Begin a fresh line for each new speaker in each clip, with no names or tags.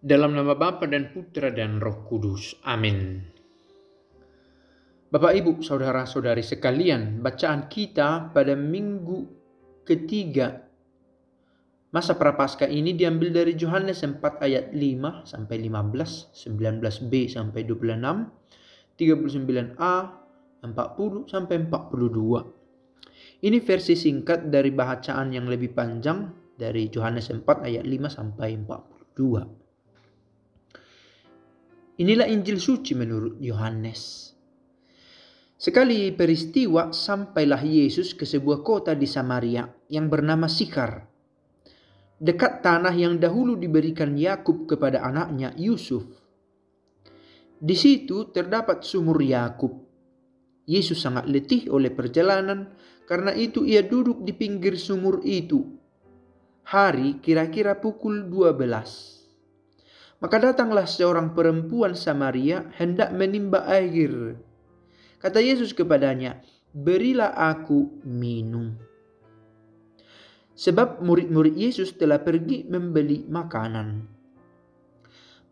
Dalam nama Bapa dan Putra dan Roh Kudus. Amin. Bapak, Ibu, Saudara-saudari sekalian, bacaan kita pada minggu ketiga masa Prapaskah ini diambil dari Yohanes 4 ayat 5 sampai 15, 19b sampai 26, 39a, 40 sampai 42. Ini versi singkat dari bacaan yang lebih panjang dari Yohanes 4 ayat 5 sampai 42. Inilah Injil suci menurut Yohanes. Sekali peristiwa sampailah Yesus ke sebuah kota di Samaria yang bernama Sikhar, dekat tanah yang dahulu diberikan Yakub kepada anaknya Yusuf. Di situ terdapat sumur Yakub. Yesus sangat letih oleh perjalanan, karena itu ia duduk di pinggir sumur itu. Hari kira-kira pukul 12. Maka datanglah seorang perempuan Samaria hendak menimba air. Kata Yesus kepadanya, "Berilah aku minum." Sebab murid-murid Yesus telah pergi membeli makanan.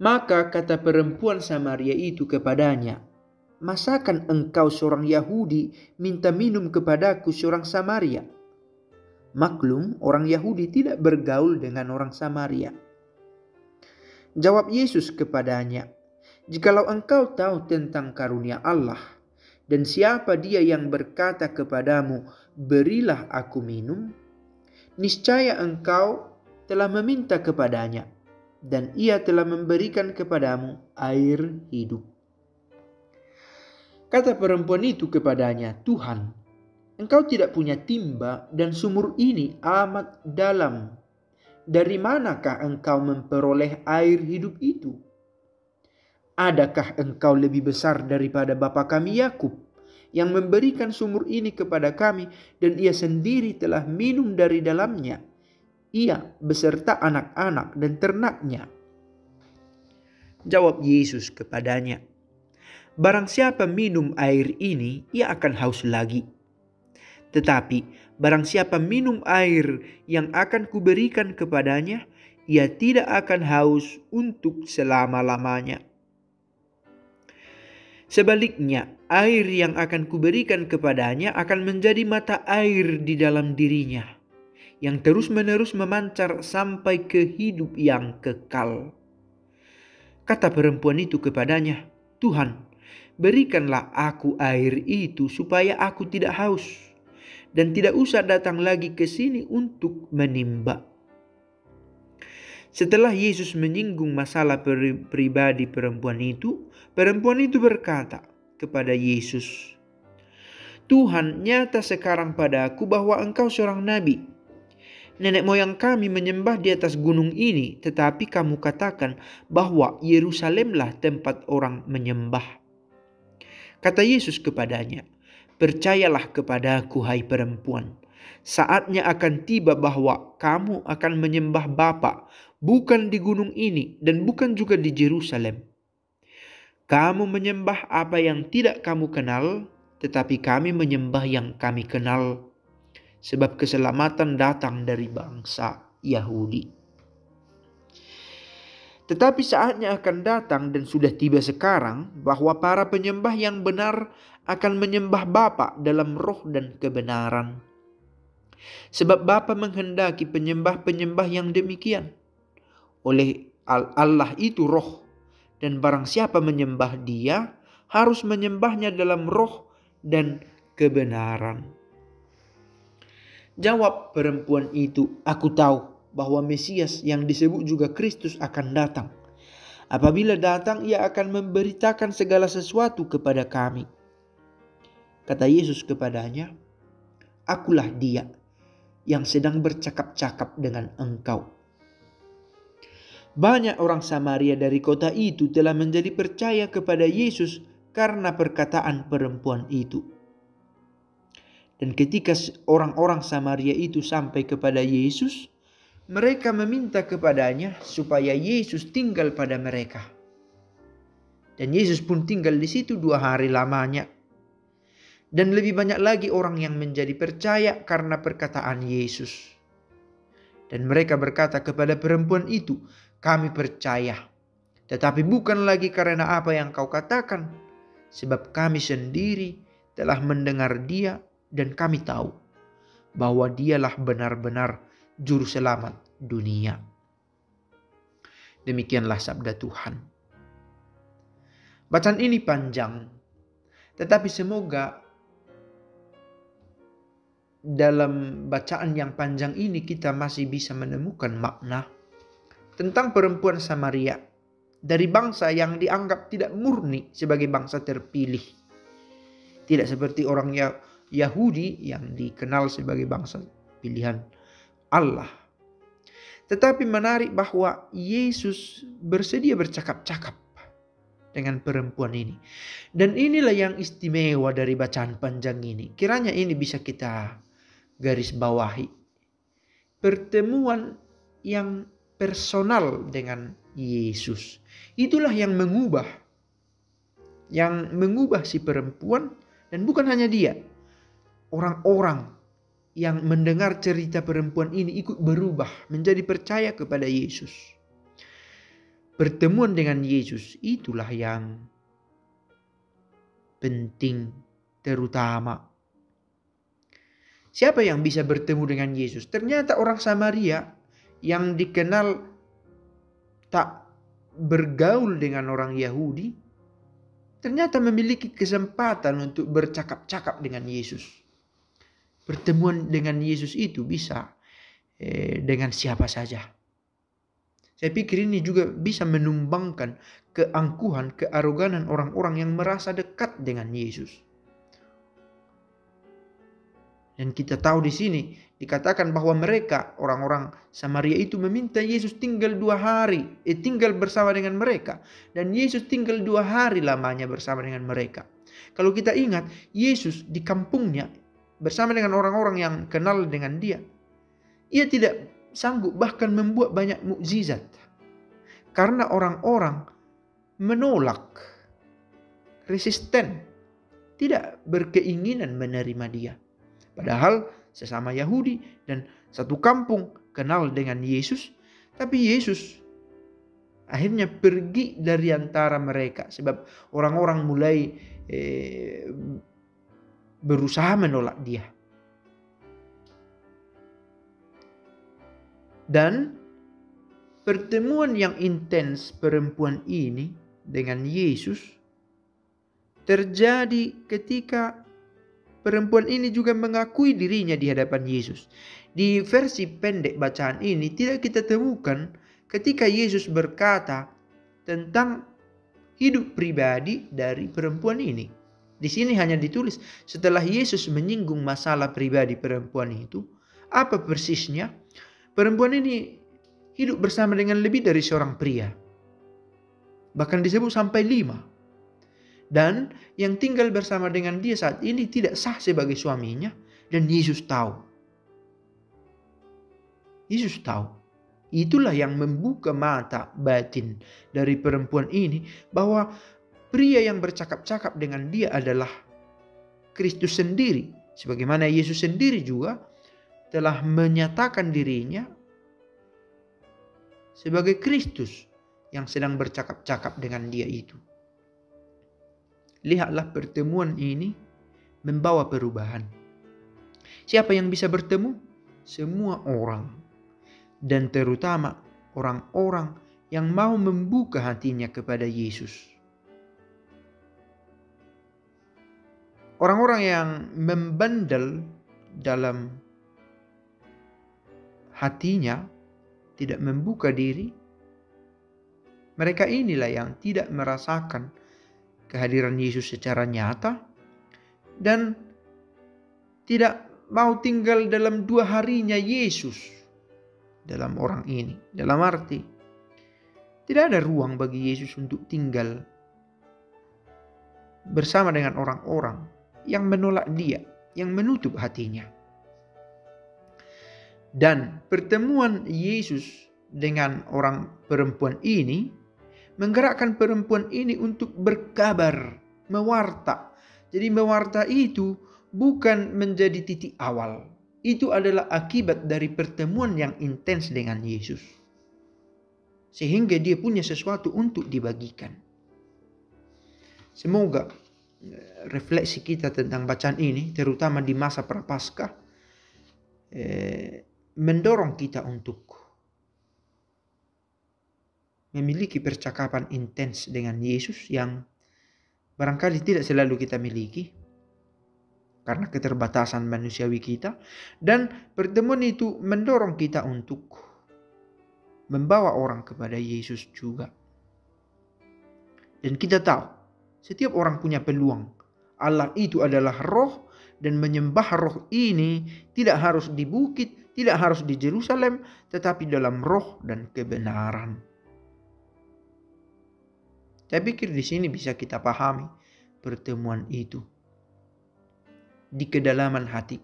Maka kata perempuan Samaria itu kepadanya, "Masakan engkau seorang Yahudi minta minum kepadaku seorang Samaria?" Maklum, orang Yahudi tidak bergaul dengan orang Samaria. Jawab Yesus kepadanya, "Jikalau engkau tahu tentang karunia Allah, dan siapa dia yang berkata kepadamu, 'Berilah aku minum,' niscaya engkau telah meminta kepadanya, dan ia telah memberikan kepadamu air hidup." Kata perempuan itu kepadanya, "Tuhan, engkau tidak punya timba, dan sumur ini amat dalam. Dari manakah engkau memperoleh air hidup itu? Adakah engkau lebih besar daripada bapa kami Yakub, yang memberikan sumur ini kepada kami, dan ia sendiri telah minum dari dalamnya, ia beserta anak-anak dan ternaknya?" Jawab Yesus kepadanya, "Barang siapa minum air ini, ia akan haus lagi. Tetapi barang siapa minum air yang akan kuberikan kepadanya, ia tidak akan haus untuk selama-lamanya. Sebaliknya, air yang akan kuberikan kepadanya akan menjadi mata air di dalam dirinya, yang terus-menerus memancar sampai ke hidup yang kekal." Kata perempuan itu kepadanya, "Tuhan, berikanlah aku air itu supaya aku tidak haus, dan tidak usah datang lagi ke sini untuk menimba." Setelah Yesus menyinggung masalah pribadi perempuan itu berkata kepada Yesus, "Tuhan, nyata sekarang padaku bahwa engkau seorang nabi. Nenek moyang kami menyembah di atas gunung ini, tetapi kamu katakan bahwa Yerusalemlah tempat orang menyembah." Kata Yesus kepadanya, "Percayalah kepadaku, hai perempuan. Saatnya akan tiba bahwa kamu akan menyembah Bapa, bukan di gunung ini dan bukan juga di Yerusalem. Kamu menyembah apa yang tidak kamu kenal, tetapi kami menyembah yang kami kenal, sebab keselamatan datang dari bangsa Yahudi. Tetapi saatnya akan datang dan sudah tiba sekarang bahwa para penyembah yang benar akan menyembah Bapa dalam roh dan kebenaran. Sebab Bapa menghendaki penyembah-penyembah yang demikian. Oleh Allah itu roh, dan barang siapa menyembah Dia harus menyembahnya dalam roh dan kebenaran." Jawab perempuan itu, "Aku tahu bahwa Mesias yang disebut juga Kristus akan datang. Apabila datang, ia akan memberitakan segala sesuatu kepada kami." Kata Yesus kepadanya, "Akulah Dia yang sedang bercakap-cakap dengan engkau." Banyak orang Samaria dari kota itu telah menjadi percaya kepada Yesus karena perkataan perempuan itu. Dan ketika orang-orang Samaria itu sampai kepada Yesus, mereka meminta kepadanya supaya Yesus tinggal pada mereka. Dan Yesus pun tinggal di situ 2 hari lamanya. Dan lebih banyak lagi orang yang menjadi percaya karena perkataan Yesus. Dan mereka berkata kepada perempuan itu, "Kami percaya Tetapi bukan lagi karena apa yang kau katakan, sebab kami sendiri telah mendengar dia dan kami tahu bahwa dialah benar-benar juru selamat dunia. Demikianlah sabda Tuhan. Bacaan ini panjang, tetapi semoga dalam bacaan yang panjang ini kita masih bisa menemukan makna tentang perempuan Samaria dari bangsa yang dianggap tidak murni sebagai bangsa terpilih. Tidak seperti orang Yahudi yang dikenal sebagai bangsa pilihan Allah. Tetapi menarik bahwa Yesus bersedia bercakap-cakap dengan perempuan ini. Dan inilah yang istimewa dari bacaan panjang ini. Kiranya ini bisa kita garis bawahi. Pertemuan yang personal dengan Yesus. Itulah yang mengubah si perempuan, dan bukan hanya dia. Orang-orang yang mendengar cerita perempuan ini ikut berubah menjadi percaya kepada Yesus. Pertemuan dengan Yesus itulah yang penting, terutama. Siapa yang bisa bertemu dengan Yesus? Ternyata orang Samaria yang dikenal tak bergaul dengan orang Yahudi, ternyata memiliki kesempatan untuk bercakap-cakap dengan Yesus. Pertemuan dengan Yesus itu bisa dengan siapa saja. Saya pikir ini juga bisa menumbangkan keangkuhan, kearoganan orang-orang yang merasa dekat dengan Yesus. Dan kita tahu di sini dikatakan bahwa mereka, orang-orang Samaria itu meminta Yesus tinggal 2 hari, tinggal bersama dengan mereka. Dan Yesus tinggal 2 hari lamanya bersama dengan mereka. Kalau kita ingat, Yesus di kampungnya bersama dengan orang-orang yang kenal dengan dia, ia tidak sanggup bahkan membuat banyak mukjizat. Karena orang-orang menolak, resisten, tidak berkeinginan menerima dia. Padahal sesama Yahudi dan satu kampung kenal dengan Yesus, tapi Yesus akhirnya pergi dari antara mereka sebab orang-orang mulai berusaha menolak dia. Dan pertemuan yang intens perempuan ini dengan Yesus terjadi ketika perempuan ini juga mengakui dirinya di hadapan Yesus. Di versi pendek bacaan ini tidak kita temukan ketika Yesus berkata tentang hidup pribadi dari perempuan ini. Di sini hanya ditulis setelah Yesus menyinggung masalah pribadi perempuan itu, apa persisnya? Perempuan ini hidup bersama dengan lebih dari seorang pria. Bahkan disebut sampai 5. Dan yang tinggal bersama dengan dia saat ini tidak sah sebagai suaminya. Dan Yesus tahu. Yesus tahu. Itulah yang membuka mata batin dari perempuan ini. Bahwa pria yang bercakap-cakap dengan dia adalah Kristus sendiri. Sebagaimana Yesus sendiri juga telah menyatakan dirinya sebagai Kristus yang sedang bercakap-cakap dengan dia itu. Lihatlah pertemuan ini membawa perubahan. Siapa yang bisa bertemu? Semua orang. Dan terutama orang-orang yang mau membuka hatinya kepada Yesus. Orang-orang yang membandel dalam hatinya, tidak membuka diri, mereka inilah yang tidak merasakan kehadiran Yesus secara nyata dan tidak mau tinggal dalam 2 harinya Yesus dalam orang ini. Dalam arti tidak ada ruang bagi Yesus untuk tinggal bersama dengan orang-orang yang menolak dia, yang menutup hatinya. Dan pertemuan Yesus dengan orang perempuan ini menggerakkan perempuan ini untuk berkabar, mewarta. Jadi mewarta itu bukan menjadi titik awal. Itu adalah akibat dari pertemuan yang intens dengan Yesus. sehingga dia punya sesuatu untuk dibagikan. Semoga refleksi kita tentang bacaan ini, terutama di masa Prapaskah, mendorong kita untuk memiliki percakapan intens dengan Yesus yang barangkali tidak selalu kita miliki karena keterbatasan manusiawi kita, dan pertemuan itu mendorong kita untuk membawa orang kepada Yesus juga. Dan kita tahu, setiap orang punya peluang. Allah itu adalah roh, dan menyembah roh ini tidak harus di bukit, tidak harus di Yerusalem, tetapi dalam roh dan kebenaran. Saya pikir di sini bisa kita pahami pertemuan itu di kedalaman hati.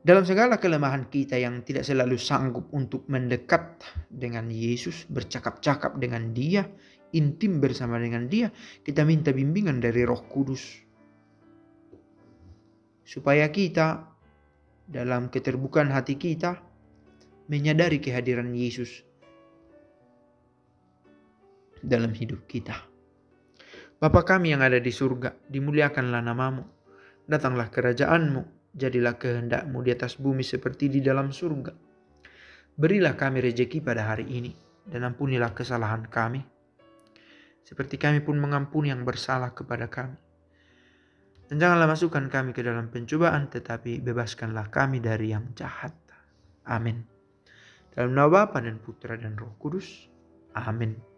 Dalam segala kelemahan kita yang tidak selalu sanggup untuk mendekat dengan Yesus, bercakap-cakap dengan Dia, intim bersama dengan Dia, kita minta bimbingan dari Roh Kudus. Supaya kita dalam keterbukaan hati kita menyadari kehadiran Yesus dalam hidup kita. Bapa kami yang ada di surga, dimuliakanlah namamu. Datanglah kerajaan-Mu, jadilah kehendak-Mu di atas bumi seperti di dalam surga. Berilah kami rejeki pada hari ini, dan ampunilah kesalahan kami, seperti kami pun mengampuni yang bersalah kepada kami. Dan janganlah masukkan kami ke dalam pencobaan, tetapi bebaskanlah kami dari yang jahat. Amin. Dalam nama Bapa dan Putra dan Roh Kudus. Amin.